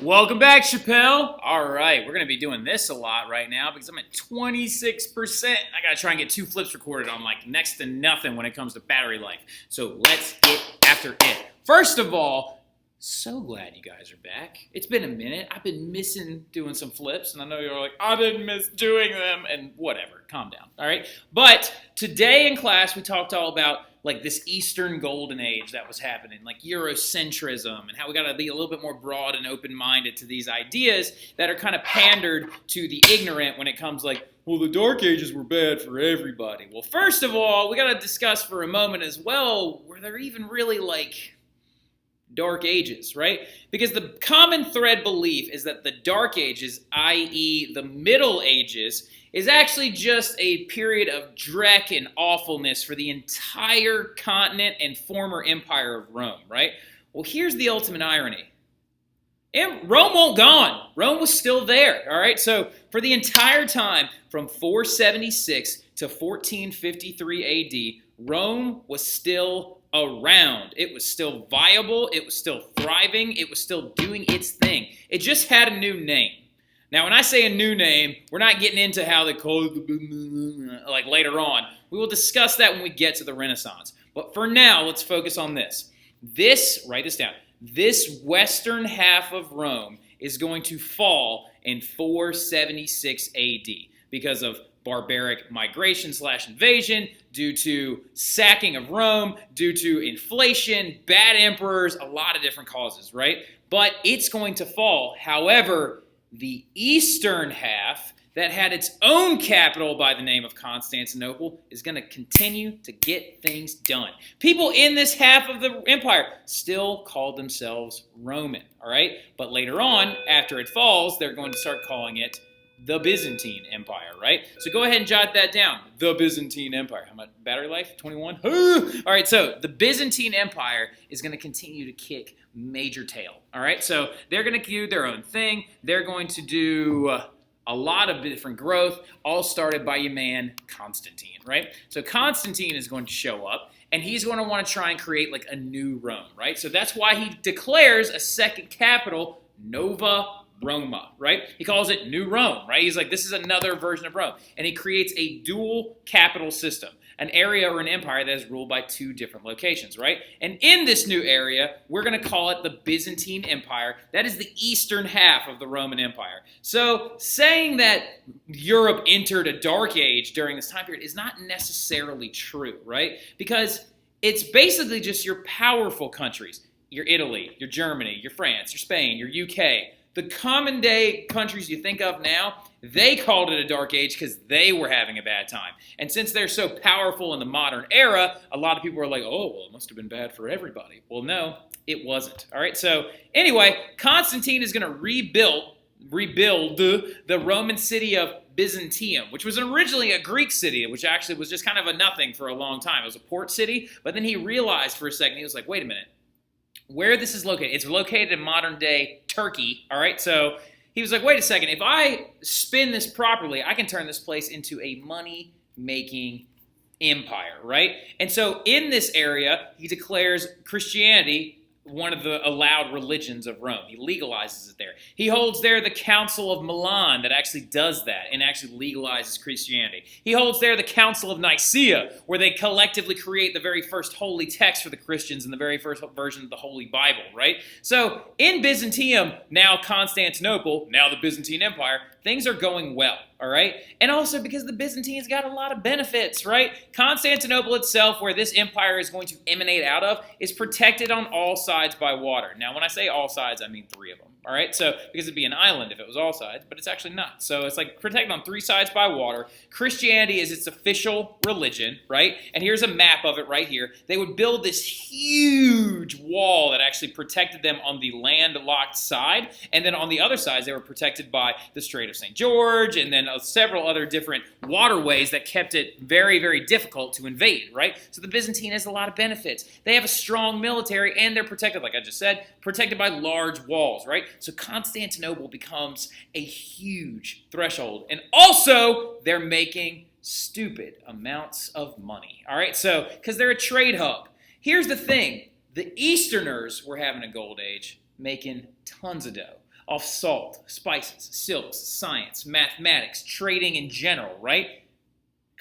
Welcome back, Chappelle. All right, we're going to be doing this a lot right now because I'm at 26%. I got to try and get 2 flips recorded on like next to nothing when it comes to battery life. So let's get after it. First of all, so glad you guys are back. It's been a minute. I've been missing doing some flips, and I know you're like, I didn't miss doing them, and whatever. Calm down, all right? But today in class, we talked all about like this Eastern Golden Age that was happening, like Eurocentrism, and how we got to be a little bit more broad and open-minded to these ideas that are kind of pandered to the ignorant when it comes like, well, the Dark Ages were bad for everybody. Well, first of all, we got to discuss for a moment as well, were there even really like Dark Ages, right? Because the common thread belief is that the Dark Ages, i.e. the Middle Ages, is actually just a period of dreck and awfulness for the entire continent and former empire of Rome, right? Well, here's the ultimate irony. Rome won't gone. Rome was still there, all right? So for the entire time from 476 to 1453 AD, Rome was still around. It was still viable. It was still thriving. It was still doing its thing. It just had a new name. Now, when I say a new name, we're not getting into how they call it like later on. We will discuss that when we get to the Renaissance. But for now, let's focus on this. Write this down. This western half of Rome is going to fall in 476 AD because of barbaric migration/invasion, due to sacking of Rome, due to inflation, bad emperors, a lot of different causes, right? But it's going to fall. However, the eastern half that had its own capital by the name of Constantinople is going to continue to get things done. People in this half of the empire still called themselves Roman, all right? But later on, after it falls, they're going to start calling it the Byzantine Empire, right? So go ahead and jot that down. The Byzantine Empire. How much battery life? 21? All right, so the Byzantine Empire is going to continue to kick major tail, all right? So they're going to do their own thing. They're going to do a lot of different growth, all started by your man Constantine, right? So Constantine is going to show up, and he's going to want to try and create like a new Rome, right? So that's why he declares a second capital, Nova Roma, right? He calls it New Rome, right? He's like, this is another version of Rome. And he creates a dual capital system, an area or an empire that is ruled by 2 different locations, right? And in this new area, we're going to call it the Byzantine Empire. That is the eastern half of the Roman Empire. So saying that Europe entered a dark age during this time period is not necessarily true, right? Because it's basically just your powerful countries, your Italy, your Germany, your France, your Spain, your UK. The common day countries you think of now, they called it a dark age because they were having a bad time. And since they're so powerful in the modern era, a lot of people are like, oh, well, it must have been bad for everybody. Well, no, it wasn't. All right, so anyway, Constantine is going to rebuild the Roman city of Byzantium, which was originally a Greek city, which actually was just kind of a nothing for a long time. It was a port city, but then he realized for a second, he was like, wait a minute. Where this is located, it's located in modern-day Turkey, all right? So he was like, wait a second, if I spin this properly, I can turn this place into a money-making empire, right? And so in this area, he declares Christianity one of the allowed religions of Rome. He legalizes it there. He holds there the Council of Milan that actually does that and actually legalizes Christianity. He holds there the Council of Nicaea, where they collectively create the very first holy text for the Christians and the very first version of the Holy Bible, right? So in Byzantium, now Constantinople, now the Byzantine Empire, things are going well, all right? And also because the Byzantines got a lot of benefits, right? Constantinople itself, where this empire is going to emanate out of, is protected on all sides by water. Now, when I say all sides, I mean 3 of them, all right? So, because it'd be an island if it was all sides, but it's actually not. So it's like protected on 3 sides by water. Christianity is its official religion, right? And here's a map of it right here. They would build this huge wall that actually protected them on the landlocked side, and then on the other sides, they were protected by the Strait of St. George, and then several other different waterways that kept it very, very difficult to invade, right? So the Byzantine has a lot of benefits. They have a strong military, and they're protected, like I just said, protected by large walls, right? So Constantinople becomes a huge threshold. And also, they're making stupid amounts of money, all right? So, because they're a trade hub. Here's the thing. The Easterners were having a gold age, making tons of dough. off salt, spices, silks, science, mathematics, trading in general, right?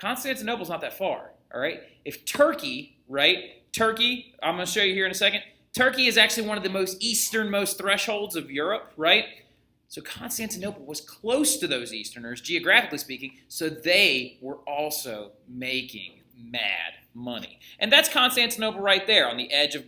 Constantinople's not that far, all right? If Turkey, right? Turkey, I'm going to show you here in a second. Turkey is actually one of the most easternmost thresholds of Europe, right? So Constantinople was close to those Easterners, geographically speaking, so they were also making mad money. And that's Constantinople right there on the edge of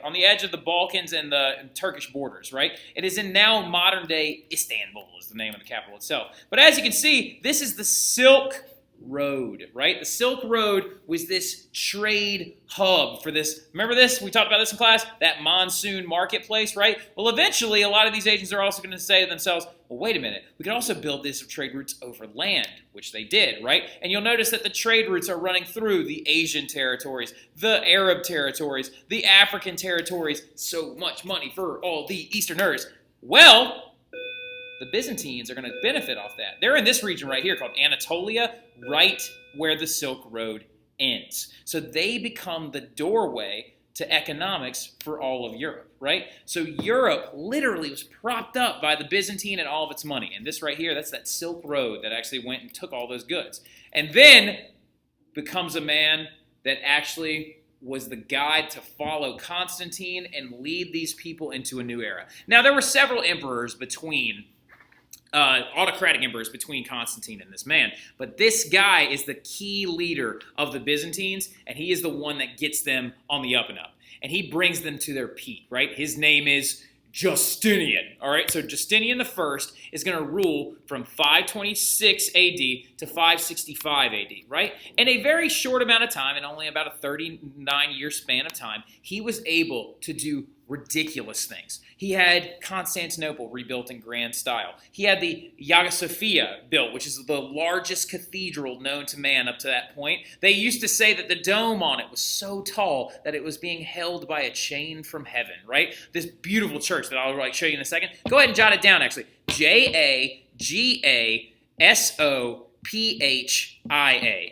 on the edge of the Balkans and the Turkish borders, right? It is in now modern-day Istanbul is the name of the capital itself. But as you can see, this is the Silk Road, right? The Silk Road was this trade hub for this. Remember this? We talked about this in class? That monsoon marketplace, right? Well, eventually, a lot of these agents are also going to say to themselves, well, wait a minute. We can also build these trade routes over land, which they did, right? And you'll notice that the trade routes are running through the Asian territories, the Arab territories, the African territories. So much money for all the Easterners. Well, the Byzantines are going to benefit off that. They're in this region right here called Anatolia, right where the Silk Road ends. So they become the doorway to economics for all of Europe, right? So Europe literally was propped up by the Byzantine and all of its money. And this right here, that's that Silk Road that actually went and took all those goods. And then becomes a man that actually was the guide to follow Constantine and lead these people into a new era. Now, there were several emperors between autocratic emperors between Constantine and this man. But this guy is the key leader of the Byzantines, and he is the one that gets them on the up and up. And he brings them to their peak, right? His name is Justinian, all right? So Justinian I is going to rule from 526 AD to 565 AD, right? In a very short amount of time, in only about a 39-year span of time, he was able to do ridiculous things. He had Constantinople rebuilt in grand style. He had the Hagia Sophia built, which is the largest cathedral known to man up to that point. They used to say that the dome on it was so tall that it was being held by a chain from heaven, right? This beautiful church that I'll show you in a second. Go ahead and jot it down, actually. Jagasopia.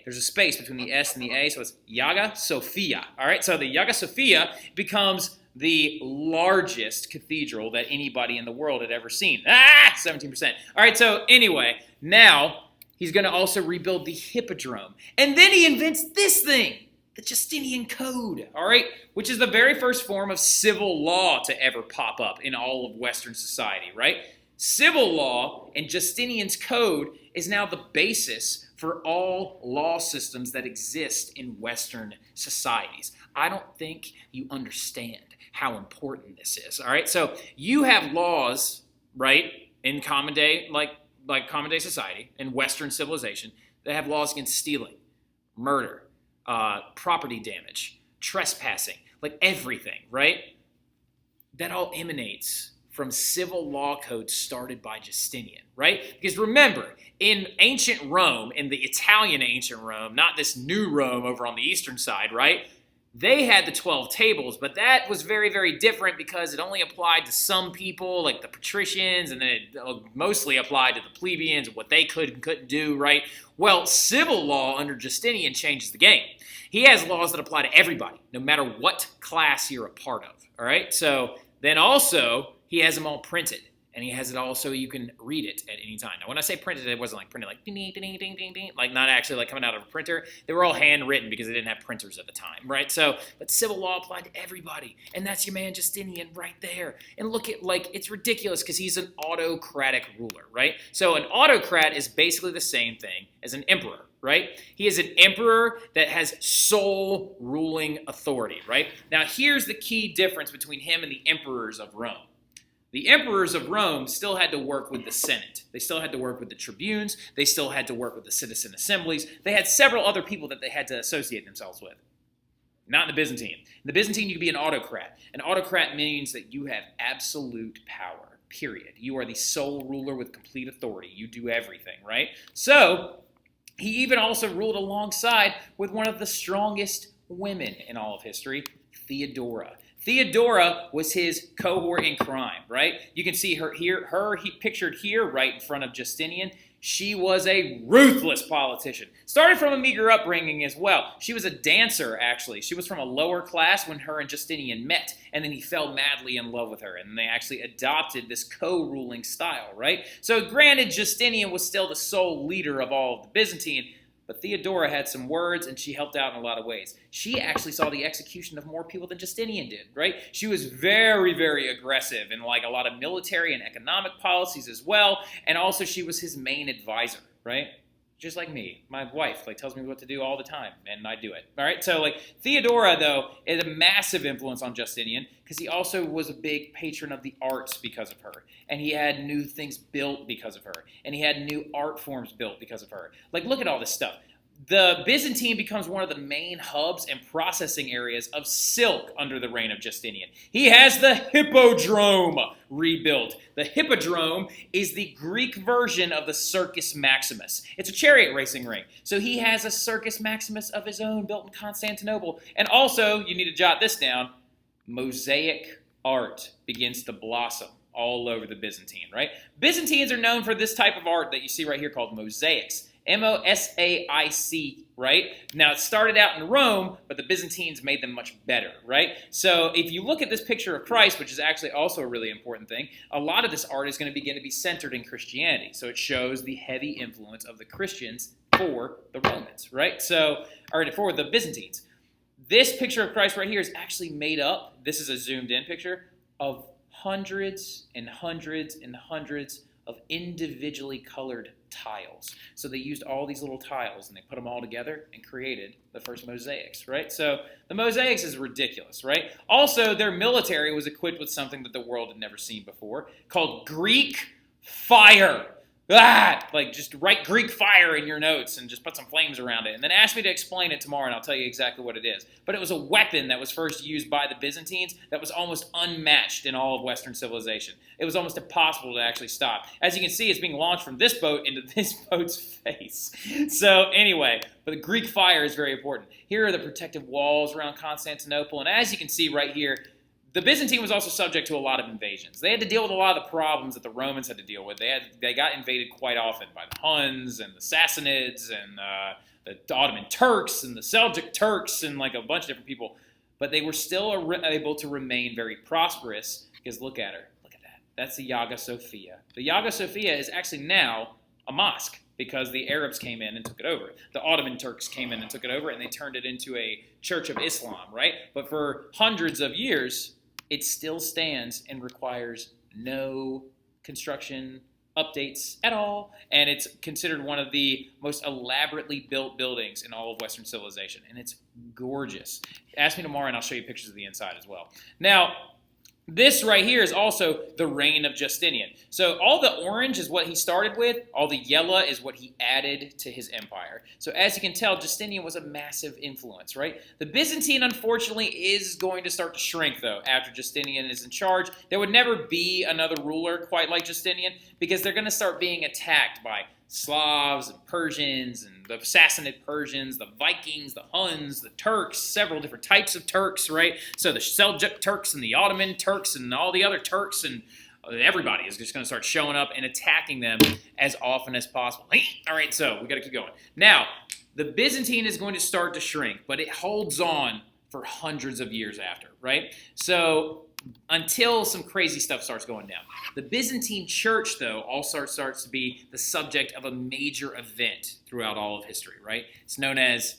There's a space between the S and the A, so it's Hagia Sophia. All right, so the Hagia Sophia becomes the largest cathedral that anybody in the world had ever seen. 17%. All right, so anyway, now he's going to also rebuild the Hippodrome. And then he invents this thing, the Justinian Code, all right, which is the very first form of civil law to ever pop up in all of Western society, right? Civil law and Justinian's Code is now the basis for all law systems that exist in Western societies. I don't think you understand how important this is, all right? So you have laws, right, in common day, like common day society, in Western civilization, that have laws against stealing, murder, property damage, trespassing, like everything, right? That all emanates from civil law codes started by Justinian, right? Because remember, in ancient Rome, in the Italian ancient Rome, not this new Rome over on the eastern side, right? They had the 12 tables, but that was very, very different because it only applied to some people, like the patricians, and then it mostly applied to the plebeians and what they could and couldn't do, right? Well, civil law under Justinian changes the game. He has laws that apply to everybody, no matter what class you're a part of, all right? So then also, he has them all printed, and he has it all so you can read it at any time. Now, when I say printed, it wasn't like printed like ding, ding, ding, ding, ding, ding, like not actually like coming out of a printer. They were all handwritten because they didn't have printers at the time, right? So, but civil law applied to everybody, and that's your man Justinian right there. And look at, like, it's ridiculous because he's an autocratic ruler, right? So an autocrat is basically the same thing as an emperor, right? He is an emperor that has sole ruling authority, right? Now, here's the key difference between him and the emperors of Rome. The emperors of Rome still had to work with the Senate. They still had to work with the tribunes. They still had to work with the citizen assemblies. They had several other people that they had to associate themselves with. Not in the Byzantine. In the Byzantine, you could be an autocrat. An autocrat means that you have absolute power, period. You are the sole ruler with complete authority. You do everything, right? So, he even also ruled alongside with one of the strongest women in all of history, Theodora. Theodora was his cohort in crime, right? You can see her here, he pictured here right in front of Justinian. She was a ruthless politician. Started from a meager upbringing as well. She was a dancer, actually. She was from a lower class when her and Justinian met, and then he fell madly in love with her, and they actually adopted this co-ruling style, right? So granted, Justinian was still the sole leader of all of the Byzantine, but Theodora had some words, and she helped out in a lot of ways. She actually saw the execution of more people than Justinian did, right? She was very, very aggressive in like a lot of military and economic policies as well, and also she was his main advisor, right? Just like me. My wife tells me what to do all the time, and I do it. All right, so Theodora, though, is a massive influence on Justinian because he also was a big patron of the arts because of her, and he had new things built because of her, and he had new art forms built because of her. Look at all this stuff. The Byzantine becomes one of the main hubs and processing areas of silk under the reign of Justinian. He has the Hippodrome rebuilt. The Hippodrome is the Greek version of the Circus Maximus. It's a chariot racing ring. So he has a Circus Maximus of his own built in Constantinople. And also, you need to jot this down, mosaic art begins to blossom all over the Byzantine, right? Byzantines are known for this type of art that you see right here called mosaics. M-O-S-A-I-C, right? Now, it started out in Rome, but the Byzantines made them much better, right? So if you look at this picture of Christ, which is actually also a really important thing, a lot of this art is going to begin to be centered in Christianity. So it shows the heavy influence of the Christians for the Romans, right? Or for the Byzantines. This picture of Christ right here is actually made up, this is a zoomed in picture, of hundreds and hundreds and hundreds of individually colored tiles. So they used all these little tiles and they put them all together and created the first mosaics, right? So the mosaics is ridiculous, right? Also, their military was equipped with something that the world had never seen before called Greek fire. Just write Greek fire in your notes and just put some flames around it. And then ask me to explain it tomorrow and I'll tell you exactly what it is. But it was a weapon that was first used by the Byzantines that was almost unmatched in all of Western civilization. It was almost impossible to actually stop. As you can see, it's being launched from this boat into this boat's face. So anyway, but the Greek fire is very important. Here are the protective walls around Constantinople. And as you can see right here, the Byzantine was also subject to a lot of invasions. They had to deal with a lot of the problems that the Romans had to deal with. They got invaded quite often by the Huns and the Sassanids and the Ottoman Turks and the Seljuk Turks and a bunch of different people. But they were still able to remain very prosperous because look at her. Look at that. That's the Hagia Sophia. The Hagia Sophia is actually now a mosque because the Arabs came in and took it over. The Ottoman Turks came in and took it over, and they turned it into a Church of Islam, right? But for hundreds of years, it still stands and requires no construction updates at all, and it's considered one of the most elaborately built buildings in all of Western civilization, and it's gorgeous. Ask me tomorrow and I'll show you pictures of the inside as well. Now, this right here is also the reign of Justinian. So all the orange is what he started with. All the yellow is what he added to his empire. So as you can tell, Justinian was a massive influence, right? The Byzantine, unfortunately, is going to start to shrink, though, after Justinian is in charge. There would never be another ruler quite like Justinian because they're going to start being attacked by Slavs and Persians and the Sassanid Persians, the Vikings, the Huns, the Turks, several different types of Turks, right? So the Seljuk Turks and the Ottoman Turks and all the other Turks and everybody is just going to start showing up and attacking them as often as possible. All right, so we got to keep going. Now, the Byzantine is going to start to shrink, but it holds on for hundreds of years after, right? So until some crazy stuff starts going down. The Byzantine Church, though, also starts to be the subject of a major event throughout all of history, right? It's known as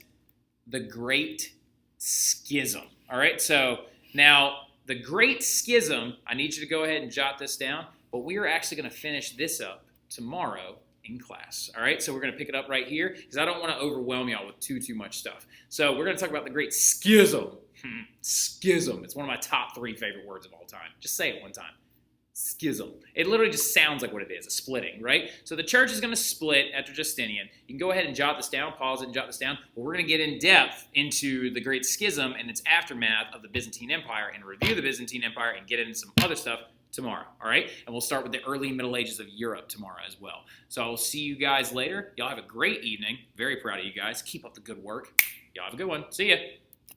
the Great Schism, all right? So now, the Great Schism, I need you to go ahead and jot this down, but we are actually going to finish this up tomorrow in class, all right? So we're going to pick it up right here because I don't want to overwhelm y'all with too much stuff. So we're going to talk about the Great Schism. Schism. It's one of my top 3 favorite words of all time. Just say it one time. Schism. It literally just sounds like what it is, a splitting, right? So the church is going to split after Justinian. You can go ahead and jot this down, pause it and jot this down. But we're going to get in depth into the Great Schism and its aftermath of the Byzantine Empire and review the Byzantine Empire and get into some other stuff tomorrow, all right? And we'll start with the early Middle Ages of Europe tomorrow as well. So I'll see you guys later. Y'all have a great evening. Very proud of you guys. Keep up the good work. Y'all have a good one. See ya.